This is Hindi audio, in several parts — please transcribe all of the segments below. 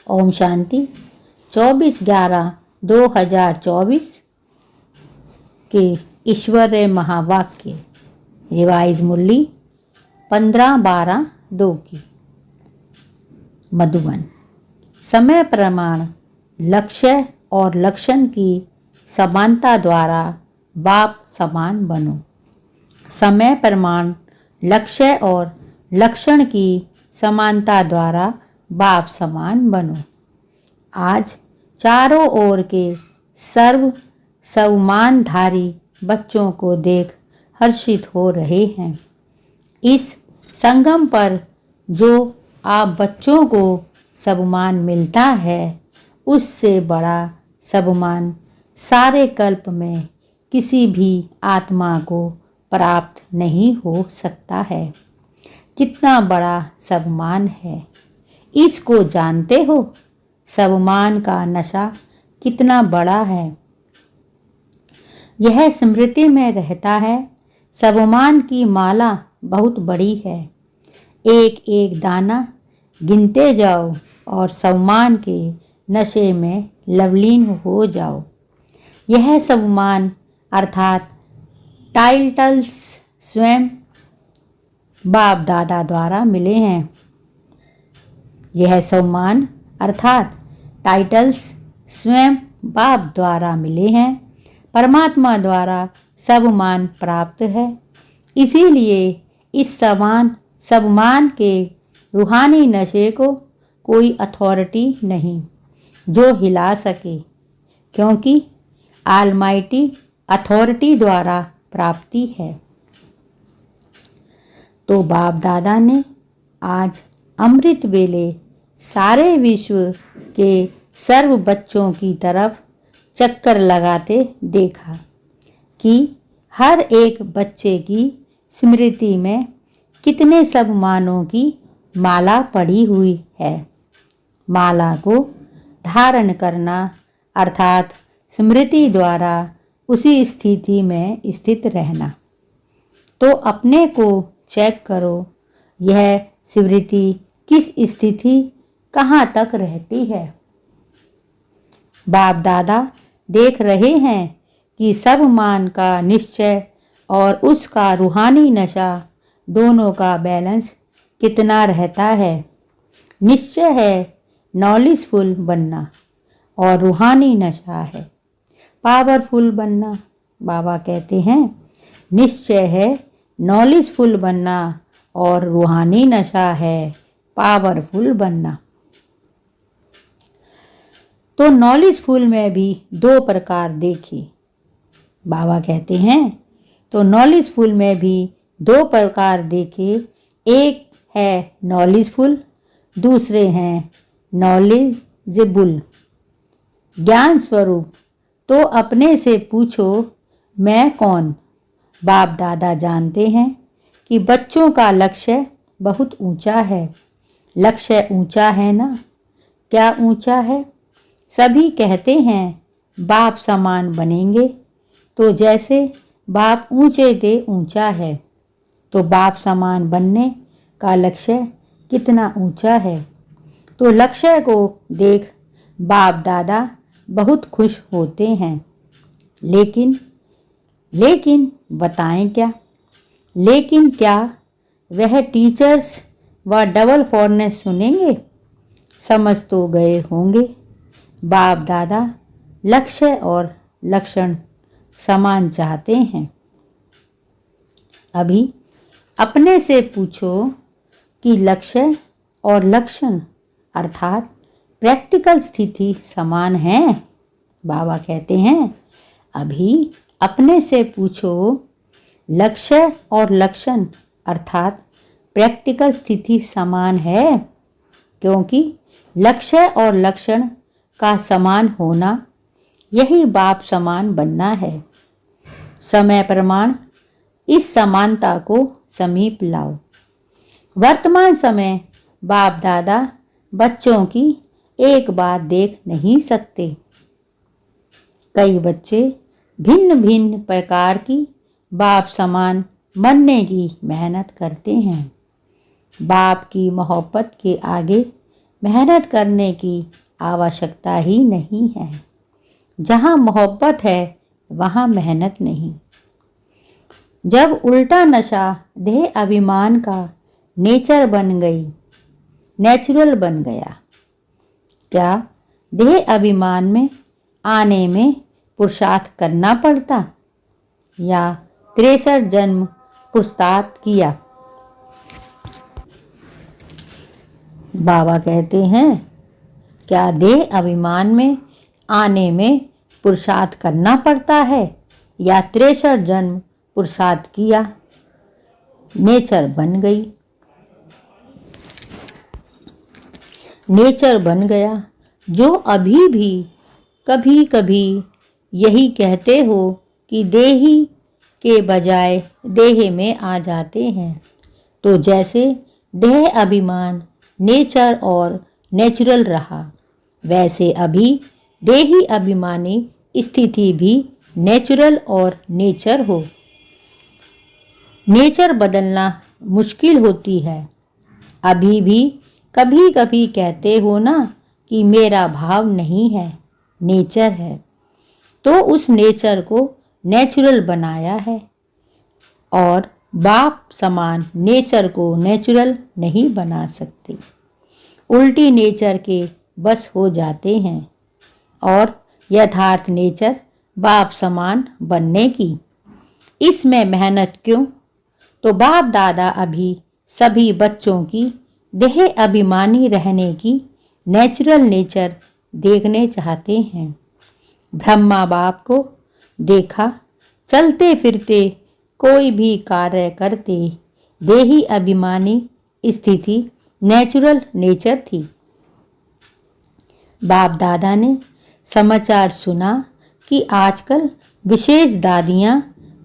ओम शांति। 24/11/2024 के ईश्वरीय महावाक्य रिवाइज मुरली 15/12/2 की। मधुबन। समय प्रमाण लक्ष्य और लक्षण की समानता द्वारा बाप समान बनो। समय प्रमाण लक्ष्य और लक्षण की समानता द्वारा बाप समान बनो। आज चारों ओर के सर्व सम्मानधारी बच्चों को देख हर्षित हो रहे हैं। इस संगम पर जो आप बच्चों को सम्मान मिलता है, उससे बड़ा सम्मान सारे कल्प में किसी भी आत्मा को प्राप्त नहीं हो सकता है। कितना बड़ा सम्मान है, इसको जानते हो? सम्मान का नशा कितना बड़ा है, यह स्मृति में रहता है। सम्मान की माला बहुत बड़ी है। एक एक दाना गिनते जाओ और सम्मान के नशे में लवलीन हो जाओ। यह सम्मान अर्थात टाइटल्स स्वयं बाप दादा द्वारा मिले हैं। यह सम्मान अर्थात टाइटल्स स्वयं बाप द्वारा मिले हैं। परमात्मा द्वारा सम्मान प्राप्त है। इसीलिए इस सम्मान के रूहानी नशे को कोई अथॉरिटी नहीं जो हिला सके, क्योंकि ऑलमाइटी अथॉरिटी द्वारा प्राप्ति है। तो बाप दादा ने आज अमृत वेले सारे विश्व के सर्व बच्चों की तरफ चक्कर लगाते देखा कि हर एक बच्चे की स्मृति में कितने सम्मानों की माला पड़ी हुई है। माला को धारण करना अर्थात स्मृति द्वारा उसी स्थिति में स्थित रहना। तो अपने को चेक करो, यह स्मृति किस स्थिति कहाँ तक रहती है। बाप दादा देख रहे हैं कि सम्मान का निश्चय और उसका रूहानी नशा दोनों का बैलेंस कितना रहता है। निश्चय है नॉलेजफुल बनना और रूहानी नशा है पावरफुल बनना। बाबा कहते हैं निश्चय है नॉलेजफुल बनना और रूहानी नशा है पावरफुल बनना। तो नॉलेजफुल में भी दो प्रकार देखे। बाबा कहते हैं तो नॉलेजफुल में भी दो प्रकार देखे। एक है नॉलेजफुल, दूसरे हैं नॉलेजेबल। ज्ञान स्वरूप। तो अपने से पूछो मैं कौन। बाप दादा जानते हैं कि बच्चों का लक्ष्य बहुत ऊंचा है। लक्ष्य ऊंचा है ना? क्या ऊंचा है? सभी कहते हैं बाप समान बनेंगे। तो जैसे बाप ऊंचे थे ऊंचा है, तो बाप समान बनने का लक्ष्य कितना ऊंचा है। तो लक्ष्य को देख बाप दादा बहुत खुश होते हैं। लेकिन बताएं क्या? लेकिन क्या वह टीचर्स व डबल फॉरनेस सुनेंगे? समझ तो गए होंगे। बाप दादा लक्ष्य और लक्षण समान चाहते हैं। अभी अपने से पूछो कि लक्ष्य और लक्षण अर्थात प्रैक्टिकल स्थिति समान है। बाबा कहते हैं अभी अपने से पूछो लक्ष्य और लक्षण अर्थात प्रैक्टिकल स्थिति समान है, क्योंकि लक्ष्य और लक्षण का समान होना यही बाप समान बनना है। समय प्रमाण इस समानता को समीप लाओ। वर्तमान समय बाप दादा बच्चों की एक बात देख नहीं सकते। कई बच्चे भिन्न भिन्न प्रकार की बाप समान बनने की मेहनत करते हैं। बाप की मोहब्बत के आगे मेहनत करने की आवश्यकता ही नहीं है। जहाँ मोहब्बत है वहाँ मेहनत नहीं। जब उल्टा नशा देह अभिमान का नेचर बन गई, नेचुरल बन गया, क्या देह अभिमान में आने में पुरुषार्थ करना पड़ता या 63 जन्म पुरुषार्थ किया? बाबा कहते हैं, क्या देह अभिमान में आने में पुरुषार्थ करना पड़ता है या 63 जन्म पुरुषार्थ किया? नेचर बन गई, नेचर बन गया। जो अभी भी कभी कभी यही कहते हो कि देही के बजाय देह में आ जाते हैं, तो जैसे देह अभिमान नेचर और नेचुरल रहा, वैसे अभी देही अभिमानी स्थिति भी नेचुरल और नेचर हो। नेचर बदलना मुश्किल होती है। अभी भी कभी कभी कहते हो ना कि मेरा भाव नहीं है, नेचर है, तो उस नेचर को नेचुरल बनाया है और बाप समान नेचर को नेचुरल नहीं बना सकते। उल्टी नेचर के बस हो जाते हैं और यथार्थ नेचर बाप समान बनने की। इसमें मेहनत क्यों? तो बाप दादा अभी सभी बच्चों की देह अभिमानी रहने की नेचुरल नेचर देखने चाहते हैं। ब्रह्मा बाप को देखा चलते फिरते कोई भी कार्य करते, देही अभिमानी स्थिति नेचुरल नेचर थी। बाप दादा ने समाचार सुना कि आजकल विशेष दादियाँ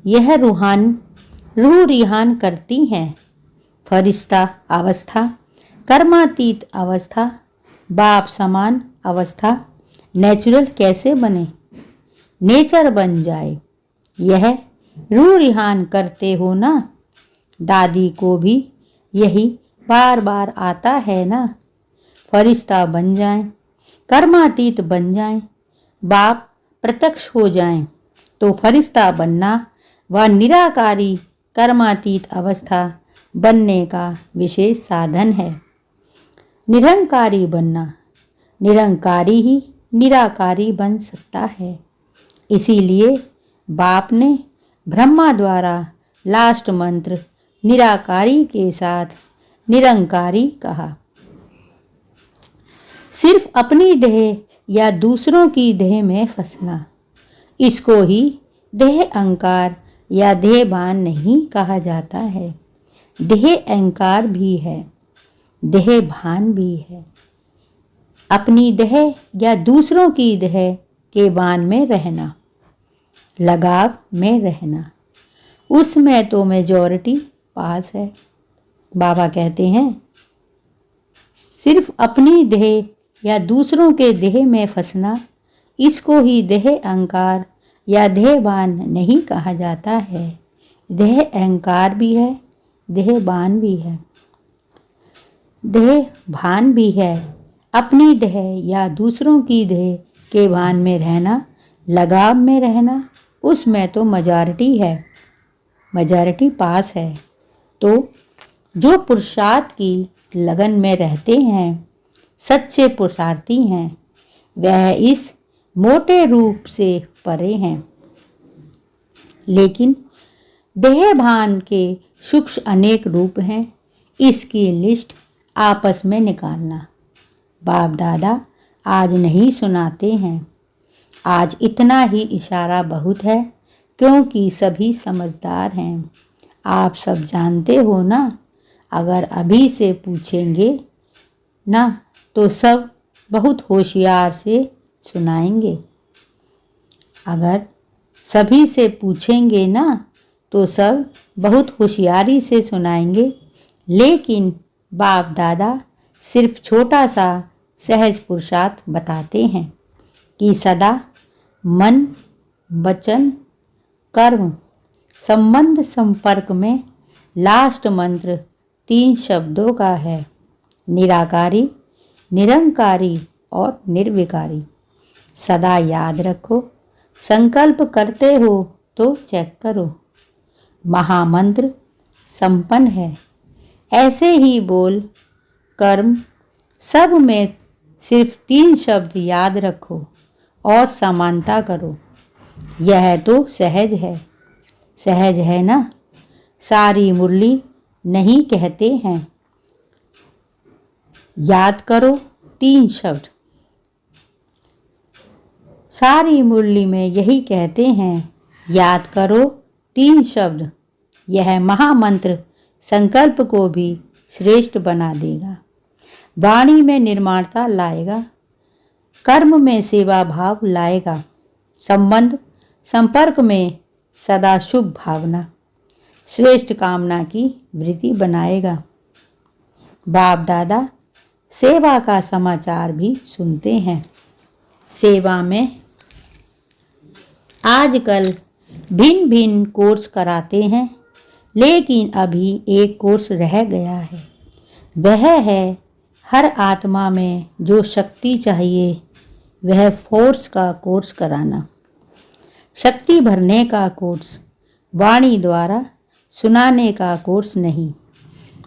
यह रूह रिहान करती हैं। फरिश्ता अवस्था, कर्मातीत अवस्था, बाप समान अवस्था नेचुरल कैसे बने? नेचर बन जाए। यह रूह रिहान करते हो ना। दादी को भी यही बार बार आता है ना। फरिश्ता बन जाएं, कर्मातीत बन जाएं, बाप प्रत्यक्ष हो जाएं, तो फरिश्ता बनना व निराकारी कर्मातीत अवस्था बनने का विशेष साधन है। निरंकारी बनना, निरंकारी ही निराकारी बन सकता है। इसीलिए बाप ने ब्रह्मा द्वारा लास्ट मंत्र निराकारी के साथ निरंकारी कहा। सिर्फ अपनी देह या दूसरों की देह में फंसना, इसको ही देह अहंकार या देह भान नहीं कहा जाता है। देह अहंकार भी है, देह भान भी है। अपनी देह या दूसरों की देह के भान में रहना, लगाव में रहना, उसमें तो मेजॉरिटी पास है। बाबा कहते हैं, सिर्फ अपनी देह या दूसरों के देह में फंसना, इसको ही देह अहंकार या देह भान नहीं कहा जाता है। देह अहंकार भी है, देह भान भी है। देह भान भी है, अपनी देह या दूसरों की देह के भान में रहना, लगाव में रहना, उसमें तो मेजॉरिटी है, मेजॉरिटी पास है। तो जो पुरुषार्थ की लगन में रहते हैं, सच्चे पुरुषार्थी हैं, वह इस मोटे रूप से परे हैं। लेकिन देह भान के सूक्ष्म अनेक रूप हैं। इसकी लिस्ट आपस में निकालना बाप दादा आज नहीं सुनाते हैं। आज इतना ही इशारा बहुत है, क्योंकि सभी समझदार हैं। आप सब जानते हो ना, अगर अभी से पूछेंगे ना तो सब बहुत होशियार से सुनाएंगे। अगर सभी से पूछेंगे ना तो सब बहुत होशियारी से सुनाएंगे। लेकिन बाप दादा सिर्फ छोटा सा सहज पुरुषार्थ बताते हैं कि सदा मन, वचन, कर्म, संबंध संपर्क में लास्ट मंत्र 3 शब्दों का है, निराकारी, निरंकारी और निर्विकारी। सदा याद रखो, संकल्प करते हो तो चेक करो। महामंत्र संपन्न है, ऐसे ही बोल कर्म सब में सिर्फ 3 शब्द याद रखो और समानता करो। यह तो सहज है, सहज है ना। सारी मुरली नहीं कहते हैं, याद करो 3 शब्द। सारी मुरली में यही कहते हैं, याद करो 3 शब्द। यह महामंत्र संकल्प को भी श्रेष्ठ बना देगा, वाणी में निर्माणता लाएगा, कर्म में सेवा भाव लाएगा, संबंध संपर्क में सदा शुभ भावना, श्रेष्ठ कामना की वृत्ति बनाएगा। बाप दादा सेवा का समाचार भी सुनते हैं। सेवा में आजकल भिन्न भिन्न कोर्स कराते हैं, लेकिन अभी एक कोर्स रह गया है। वह है हर आत्मा में जो शक्ति चाहिए वह फोर्स का कोर्स कराना। शक्ति भरने का कोर्स, वाणी द्वारा सुनाने का कोर्स नहीं।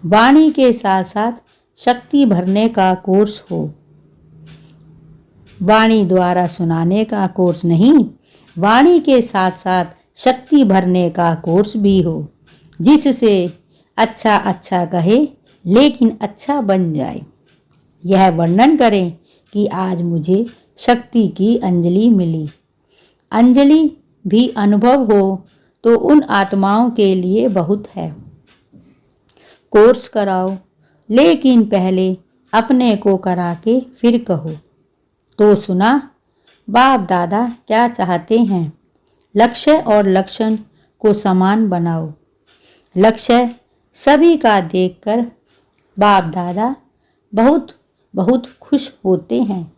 वाणी के साथ साथ शक्ति भरने का कोर्स हो, वाणी द्वारा सुनाने का कोर्स नहीं। वाणी के साथ साथ शक्ति भरने का कोर्स भी हो, जिससे अच्छा अच्छा कहे लेकिन अच्छा बन जाए। यह वर्णन करें कि आज मुझे शक्ति की अंजलि मिली। अंजलि भी अनुभव हो तो उन आत्माओं के लिए बहुत है। कोर्स कराओ, लेकिन पहले अपने को करा के फिर कहो। तो सुना बाप दादा क्या चाहते हैं? लक्ष्य और लक्षण को समान बनाओ। लक्ष्य सभी का देखकर बाप दादा बहुत बहुत खुश होते हैं।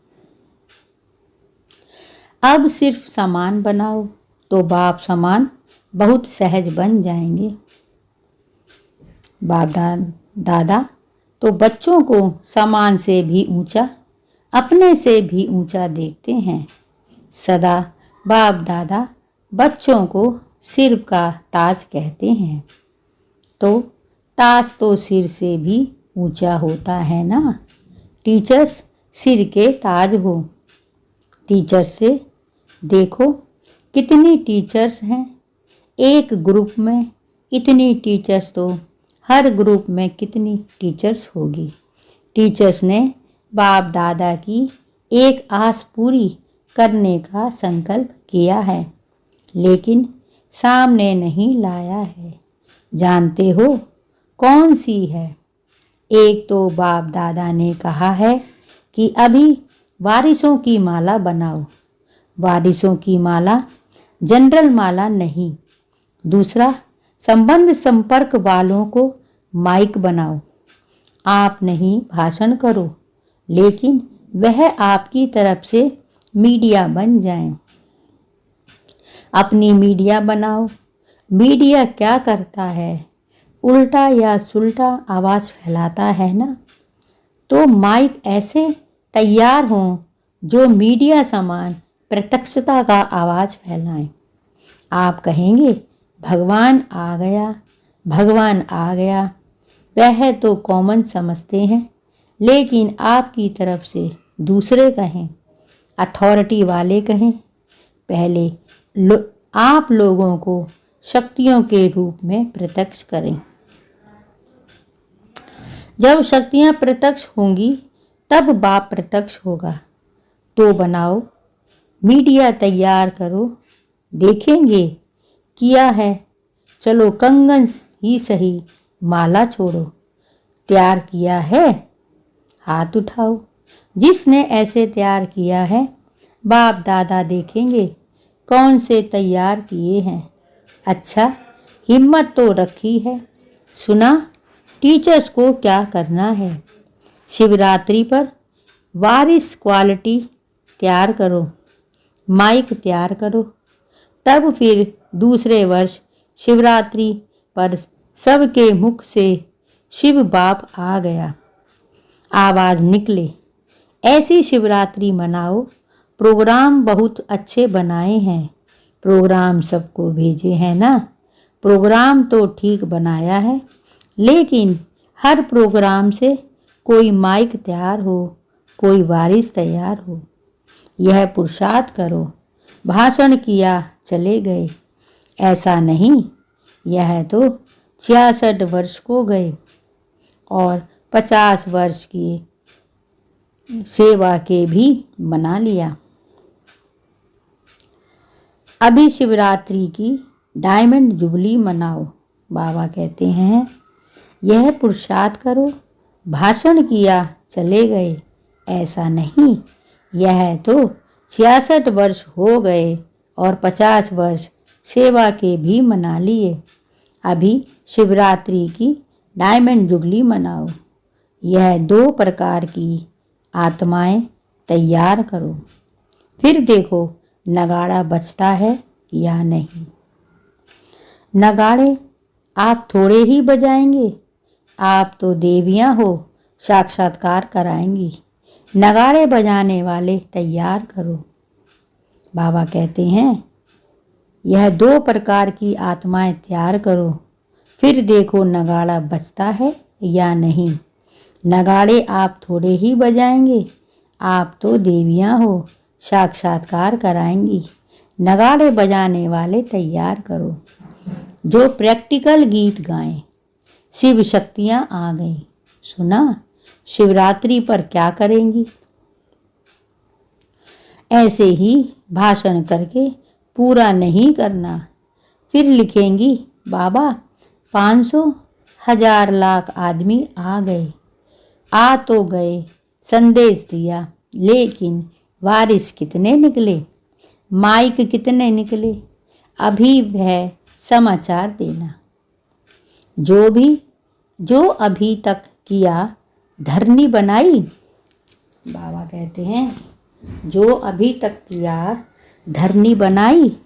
अब सिर्फ समान बनाओ तो बाप समान बहुत सहज बन जाएंगे। बाप दादा तो बच्चों को समान से भी ऊंचा, अपने से भी ऊंचा देखते हैं। सदा बाप दादा बच्चों को सिर का ताज कहते हैं। तो ताज तो सिर से भी ऊंचा होता है ना। टीचर्स सिर के ताज हो। टीचर्स से देखो कितनी टीचर्स हैं। एक ग्रुप में इतनी टीचर्स तो हर ग्रुप में कितनी टीचर्स होगी। टीचर्स ने बाप दादा की एक आस पूरी करने का संकल्प किया है, लेकिन सामने नहीं लाया है। जानते हो कौन सी है? एक तो बाप दादा ने कहा है कि अभी वारिसों की माला बनाओ। वारिसों की माला जनरल माला नहीं। दूसरा, संबंध संपर्क वालों को माइक बनाओ। आप नहीं भाषण करो, लेकिन वह आपकी तरफ से मीडिया बन जाएं। अपनी मीडिया बनाओ। मीडिया क्या करता है? उल्टा या सुल्टा आवाज़ फैलाता है ना। तो माइक ऐसे तैयार हों जो मीडिया समान प्रत्यक्षता का आवाज़ फैलाएं। आप कहेंगे भगवान आ गया, भगवान आ गया। वह तो कॉमन समझते हैं, लेकिन आपकी तरफ से दूसरे कहें, अथॉरिटी वाले कहें। पहले आप लोगों को शक्तियों के रूप में प्रत्यक्ष करें। जब शक्तियां प्रत्यक्ष होंगी तब बाप प्रत्यक्ष होगा। तो बनाओ, मीडिया तैयार करो। देखेंगे किया है, चलो कंगन ही सही, माला छोड़ो। तैयार किया है, हाथ उठाओ। जिसने ऐसे तैयार किया है, बाप दादा देखेंगे कौन से तैयार किए हैं। अच्छा, हिम्मत तो रखी है। सुना टीचर्स को क्या करना है? शिवरात्रि पर वारिस क्वालिटी तैयार करो, माइक तैयार करो। तब फिर दूसरे वर्ष शिवरात्रि पर सबके मुख से शिव बाप आ गया, आवाज़ निकले, ऐसी शिवरात्रि मनाओ। प्रोग्राम बहुत अच्छे बनाए हैं। प्रोग्राम सबको भेजे हैं ना। प्रोग्राम तो ठीक बनाया है, लेकिन हर प्रोग्राम से कोई माइक तैयार हो, कोई वारिस तैयार हो। यह पुरुषार्थ करो। भाषण किया चले गए, ऐसा नहीं। यह तो 66 वर्ष को गए और 50 वर्ष की सेवा के भी मना लिया। अभी शिवरात्रि की डायमंड जुबली मनाओ। बाबा कहते हैं यह पुरुषार्थ करो। भाषण किया चले गए, ऐसा नहीं। यह तो 66 वर्ष हो गए और 50 वर्ष सेवा के भी मना लिए। अभी शिवरात्रि की डायमंड जुबली मनाओ। यह 2 प्रकार की आत्माएं तैयार करो। फिर देखो नगाड़ा बजता है या नहीं। नगाड़े आप थोड़े ही बजाएंगे, आप तो देवियां हो, साक्षात्कार कराएंगी। नगाड़े बजाने वाले तैयार करो। बाबा कहते हैं यह 2 प्रकार की आत्माएं तैयार करो। फिर देखो नगाड़ा बजता है या नहीं। नगाड़े आप थोड़े ही बजाएंगे, आप तो देवियां हो, साक्षात्कार कराएंगी। नगाड़े बजाने वाले तैयार करो, जो प्रैक्टिकल गीत गाएं। शिव शक्तियां आ गईं। सुना शिवरात्रि पर क्या करेंगी। ऐसे ही भाषण करके पूरा नहीं करना। फिर लिखेंगी बाबा 500 1000 लाख आदमी आ गए। आ तो गए, संदेश दिया, लेकिन वारिस कितने निकले, माइक कितने निकले, अभी वह समाचार देना। जो अभी तक किया धरनी बनाई। बाबा कहते हैं जो अभी तक किया धरनी बनाई,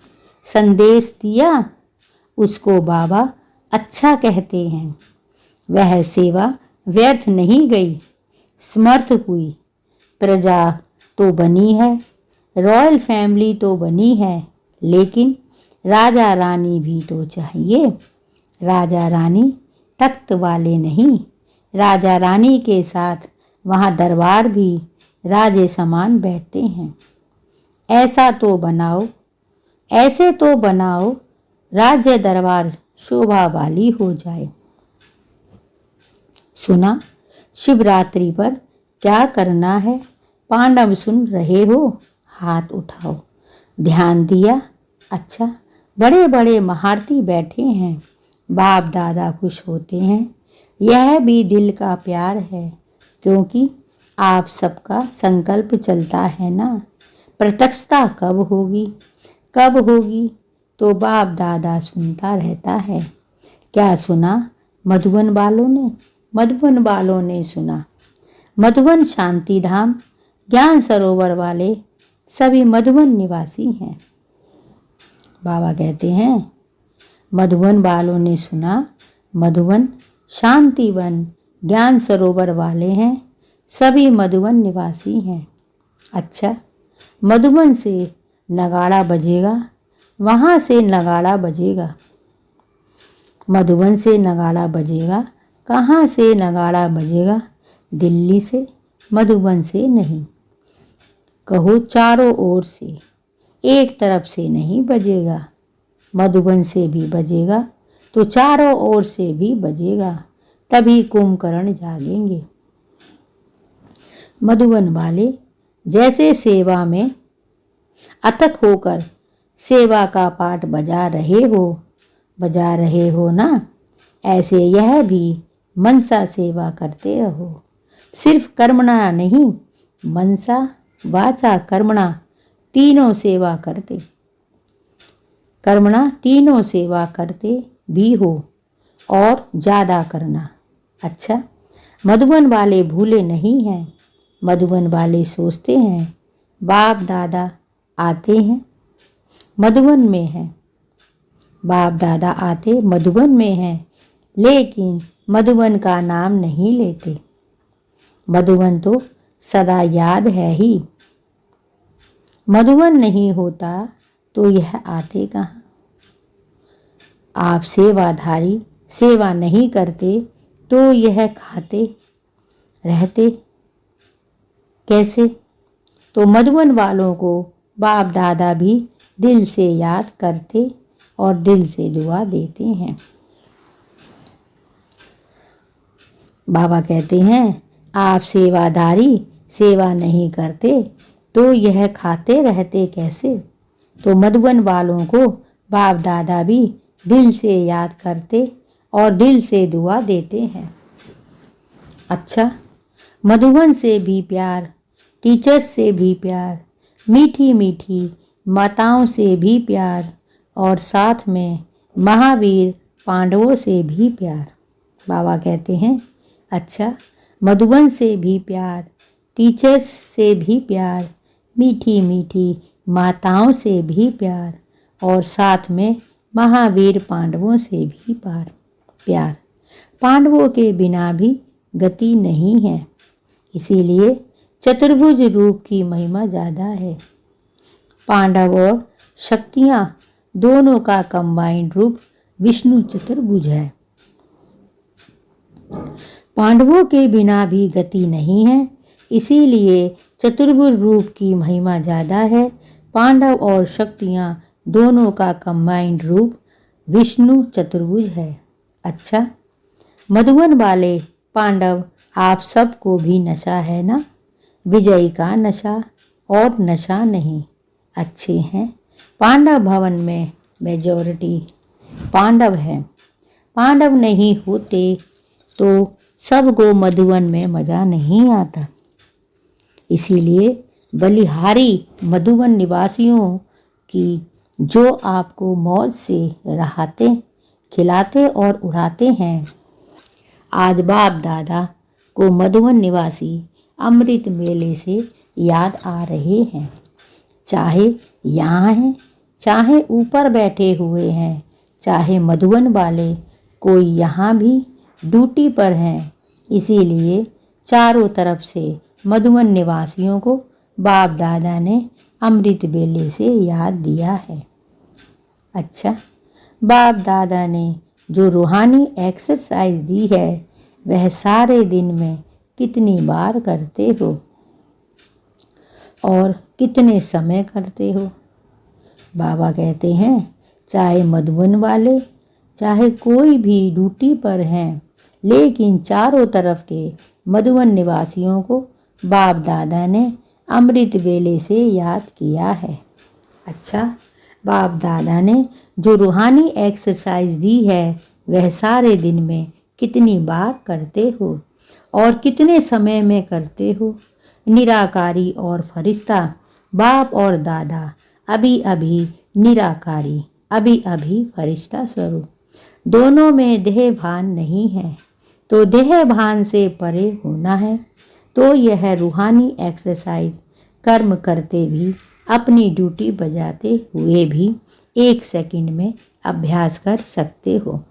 संदेश दिया, उसको बाबा अच्छा कहते हैं। वह सेवा व्यर्थ नहीं गई, समर्थ हुई। प्रजा तो बनी है, रॉयल फैमिली तो बनी है, लेकिन राजा रानी भी तो चाहिए। राजा रानी तख्त वाले नहीं, राजा रानी के साथ वहाँ दरबार भी राजे समान बैठते हैं। ऐसा तो बनाओ, ऐसे तो बनाओ राज्य दरबार शोभा वाली हो जाए। सुना शिवरात्रि पर क्या करना है। पांडव सुन रहे हो, हाथ उठाओ। ध्यान दिया। अच्छा, बड़े बड़े महारथी बैठे हैं, बाप दादा खुश होते हैं। यह भी दिल का प्यार है, क्योंकि आप सबका संकल्प चलता है ना। प्रत्यक्षता कब होगी, कब होगी, तो बाप दादा सुनता रहता है। क्या सुना मधुबन वालों ने। मधुबन वालों ने सुना। मधुबन शांति धाम ज्ञान सरोवर वाले सभी मधुबन निवासी हैं। बाबा कहते हैं मधुबन वालों ने सुना। मधुबन शांतिवन ज्ञान सरोवर वाले हैं, सभी मधुबन निवासी हैं। अच्छा, मधुबन से नगाड़ा बजेगा, वहाँ से नगाड़ा बजेगा। मधुबन से नगाड़ा बजेगा, कहाँ से नगाड़ा बजेगा। दिल्ली से, मधुबन से नहीं। कहो चारों ओर से, एक तरफ से नहीं बजेगा। मधुबन से भी बजेगा तो चारों ओर से भी बजेगा, तभी कुंभकर्ण जागेंगे। मधुबन वाले जैसे सेवा में अथक होकर सेवा का पाठ बजा रहे हो ना, ऐसे यह भी मनसा सेवा करते रहो। सिर्फ कर्मणा नहीं, मनसा वाचा कर्मणा तीनों सेवा करते। कर्मणा तीनों सेवा करते भी हो और ज़्यादा करना। अच्छा, मधुबन वाले भूले नहीं हैं। मधुबन वाले सोचते हैं बाप दादा आते हैं, मधुबन में हैं। बाप दादा आते मधुबन में हैं, लेकिन मधुबन का नाम नहीं लेते। मधुबन तो सदा याद है ही। मधुबन नहीं होता तो यह आते कहाँ। आप सेवाधारी सेवा नहीं करते तो यह खाते रहते कैसे। तो मधुबन वालों को बाप दादा भी दिल से याद करते और दिल से दुआ देते हैं। बाबा कहते हैं आप सेवादारी सेवा नहीं करते तो यह खाते रहते कैसे। तो मधुबन वालों को बाप दादा भी दिल से याद करते और दिल से दुआ देते हैं। अच्छा, मधुबन से भी प्यार, टीचर्स से भी प्यार, मीठी मीठी माताओं से भी प्यार और साथ में महावीर पांडवों से भी प्यार। बाबा कहते हैं अच्छा, मधुबन से भी प्यार, टीचर्स से भी प्यार, मीठी मीठी माताओं से भी प्यार और साथ में महावीर पांडवों से भी प्यार। पांडवों के बिना भी गति नहीं है, इसीलिए चतुर्भुज रूप की महिमा ज़्यादा है। पांडव और शक्तियाँ दोनों का कंबाइंड रूप विष्णु चतुर्भुज है। पांडवों के बिना भी गति नहीं है, इसीलिए चतुर्भुज रूप की महिमा ज़्यादा है। पांडव और शक्तियाँ दोनों का कंबाइंड रूप विष्णु चतुर्भुज है। अच्छा, मधुबन वाले पांडव आप सबको भी नशा है ना। विजय का नशा और नशा नहीं। अच्छे हैं। पांडव भवन में मेजॉरिटी पांडव है। पांडव नहीं होते तो सबको मधुबन में मज़ा नहीं आता। इसीलिए बलिहारी मधुबन निवासियों की जो आपको मौज से रहाते खिलाते और उड़ाते हैं। आज बाप दादा को मधुबन निवासी अमृत मेले से याद आ रहे हैं। चाहे यहाँ हैं, चाहे ऊपर बैठे हुए हैं, चाहे मधुबन वाले कोई यहाँ भी ड्यूटी पर हैं। इसीलिए चारों तरफ से मधुबन निवासियों को बाप दादा ने अमृत बेले से याद दिया है। अच्छा, बाप दादा ने जो रूहानी एक्सरसाइज दी है वह सारे दिन में कितनी बार करते हो और कितने समय करते हो। बाबा कहते हैं चाहे मधुबन वाले चाहे कोई भी ड्यूटी पर हैं, लेकिन चारों तरफ के मधुबन निवासियों को बाप दादा ने अमृत वेले से याद किया है। अच्छा, बाप दादा ने जो रूहानी एक्सरसाइज दी है वह सारे दिन में कितनी बार करते हो और कितने समय में करते हो। निराकारी और फरिश्ता बाप और दादा अभी अभी निराकारी अभी अभी फरिश्ता स्वरूप दोनों में देह भान नहीं है। तो देह भान से परे होना है तो यह रूहानी एक्सरसाइज कर्म करते भी अपनी ड्यूटी बजाते हुए भी 1 सेकंड में अभ्यास कर सकते हो।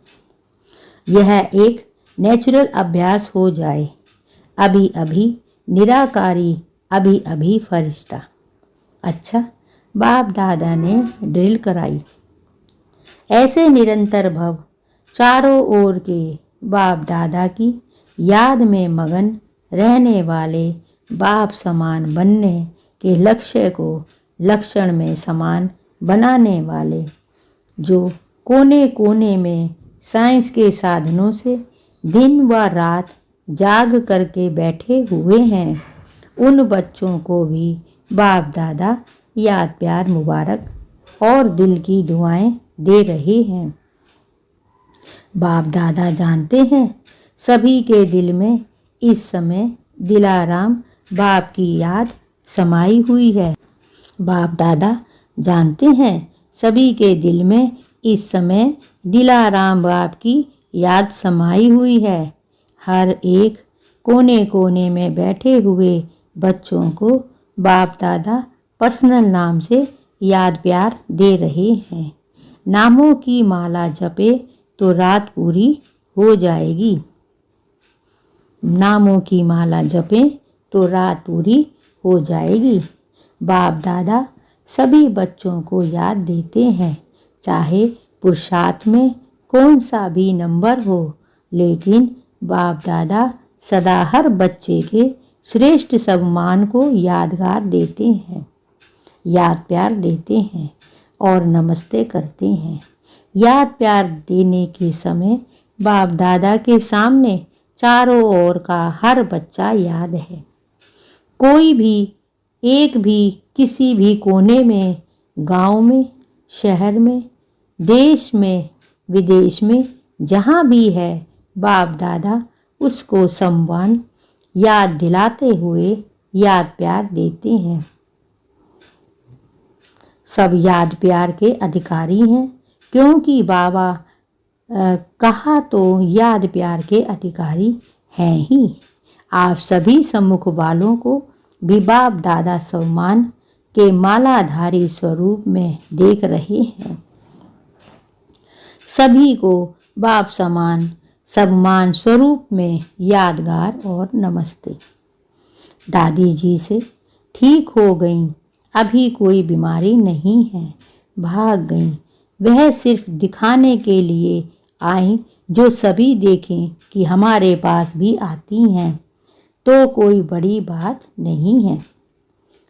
यह एक नेचुरल अभ्यास हो जाए। अभी अभी निराकारी अभी अभी फरिश्ता। अच्छा, बाप दादा ने ड्रिल कराई। ऐसे निरंतर भव चारों ओर के बाप दादा की याद में मगन रहने वाले बाप समान बनने के लक्ष्य को लक्षण में समान बनाने वाले जो कोने कोने में साइंस के साधनों से दिन व रात जाग करके बैठे हुए हैं, उन बच्चों को भी बाप दादा याद प्यार मुबारक और दिल की दुआएं दे रहे हैं। बाप दादा जानते हैं सभी के दिल में इस समय दिलाराम बाप की याद समाई हुई है। बाप दादा जानते हैं सभी के दिल में इस समय दिलाराम बाप की याद समाई हुई है। हर एक कोने कोने में बैठे हुए बच्चों को बाप दादा पर्सनल नाम से याद प्यार दे रहे हैं। नामों की माला जपे तो रात पूरी हो जाएगी। नामों की माला जपे तो रात पूरी हो जाएगी। बाप दादा सभी बच्चों को याद देते हैं, चाहे पुरुषार्थ में कौन सा भी नंबर हो, लेकिन बाप दादा सदा हर बच्चे के श्रेष्ठ सम्मान को यादगार देते हैं, याद प्यार देते हैं और नमस्ते करते हैं। याद प्यार देने के समय बाप दादा के सामने चारों ओर का हर बच्चा याद है। कोई भी एक भी किसी भी कोने में, गांव में, शहर में, देश में, विदेश में, जहाँ भी है, बाप दादा उसको सम्मान याद दिलाते हुए याद प्यार देते हैं। सब याद प्यार के अधिकारी हैं, क्योंकि बाबा कहा तो याद प्यार के अधिकारी हैं ही। आप सभी सम्मुख वालों को भी बाप दादा सम्मान के मालाधारी स्वरूप में देख रहे हैं। सभी को बाप समान सम्मान स्वरूप में यादगार और नमस्ते। दादी जी से ठीक हो गई, अभी कोई बीमारी नहीं है, भाग गई। वह सिर्फ दिखाने के लिए आई, जो सभी देखें कि हमारे पास भी आती हैं, तो कोई बड़ी बात नहीं है।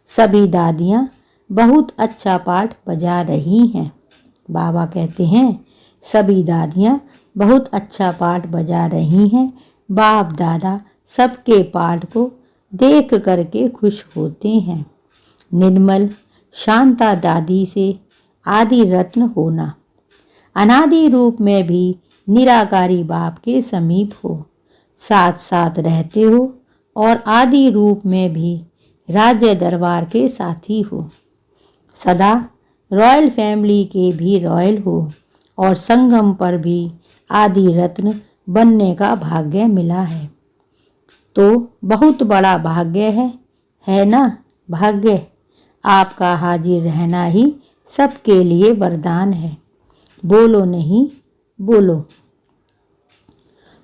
सभी दादियाँ बहुत अच्छा पाठ बजा रही हैं। बाबा कहते हैं सभी दादियाँ बहुत अच्छा पाठ बजा रही हैं। बाप दादा सबके पाठ को देख करके खुश होते हैं। निर्मल शांता दादी से आदि रत्न होना, अनादि रूप में भी निराकारी बाप के समीप हो, साथ साथ रहते हो और आदि रूप में भी राज्य दरबार के साथी हो। सदा रॉयल फैमिली के भी रॉयल हो और संगम पर भी आदि रत्न बनने का भाग्य मिला है, तो बहुत बड़ा भाग्य है ना। भाग्य आपका हाजिर रहना ही सबके लिए वरदान है। बोलो नहीं बोलो,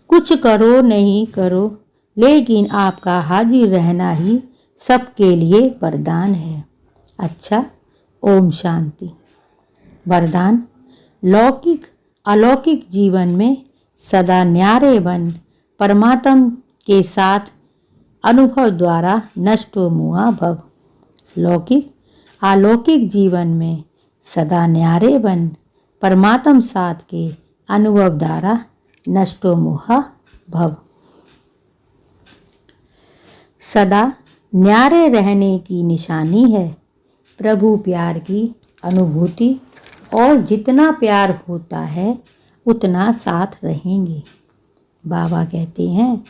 कुछ करो नहीं करो, लेकिन आपका हाजिर रहना ही सबके लिए वरदान है। अच्छा, ओम शांति। वरदान, लौकिक अलौकिक जीवन में सदा न्यारे बन परमात्म के साथ अनुभव द्वारा नष्टो मुआ भव। लौकिक अलौकिक जीवन में सदा न्यारे बन परमात्म साथ के अनुभव द्वारा नष्टो मुहा भव। सदा न्यारे रहने की निशानी है प्रभु प्यार की अनुभूति, और जितना प्यार होता है उतना साथ रहेंगे। बाबा कहते हैं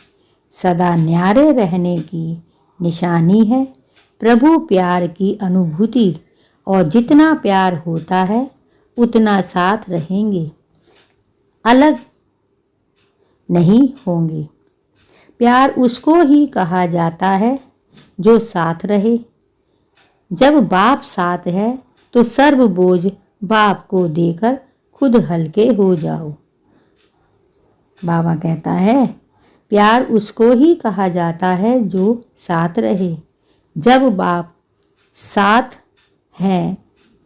सदा न्यारे रहने की निशानी है प्रभु प्यार की अनुभूति, और जितना प्यार होता है उतना साथ रहेंगे, अलग नहीं होंगे। प्यार उसको ही कहा जाता है जो साथ रहे। जब बाप साथ है तो सर्व बोझ बाप को देकर खुद हल्के हो जाओ। बाबा कहता है प्यार उसको ही कहा जाता है जो साथ रहे। जब बाप साथ है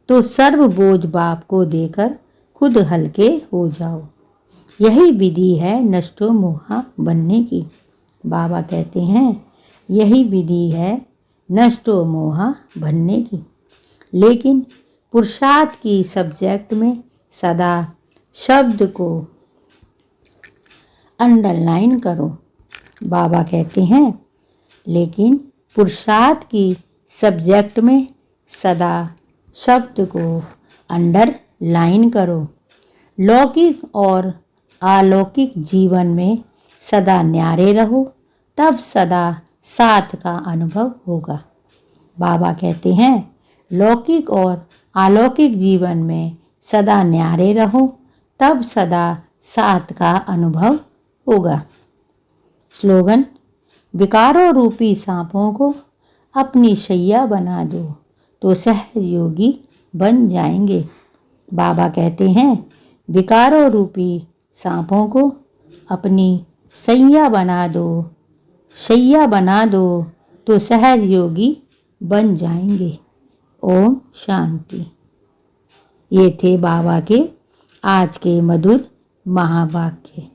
तो सर्व बोझ बाप को देकर खुद हल्के हो जाओ। यही विधि है नष्टो मोहा बनने की। बाबा कहते हैं यही विधि है नष्टो मोहा बनने की। लेकिन पुरुषार्थ की सब्जेक्ट में सदा शब्द को अंडरलाइन करो। बाबा कहते हैं लेकिन पुरुषार्थ की सब्जेक्ट में सदा शब्द को अंडरलाइन करो। लौकिक और अलौकिक जीवन में सदा न्यारे रहो, तब सदा साथ का अनुभव होगा। बाबा कहते हैं लौकिक और अलौकिक जीवन में सदा न्यारे रहो, तब सदा साथ का अनुभव होगा। स्लोगन, विकारों रूपी सांपों को अपनी शैया बना दो तो सहयोगी बन जाएंगे। बाबा कहते हैं विकारों रूपी सांपों को अपनी शैया बना दो तो सहज योगी बन जाएंगे। ओम शांति। ये थे बाबा के आज के मधुर महावाक्य।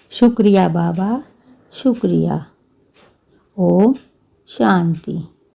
शुक्रिया बाबा, शुक्रिया। ओम शांति।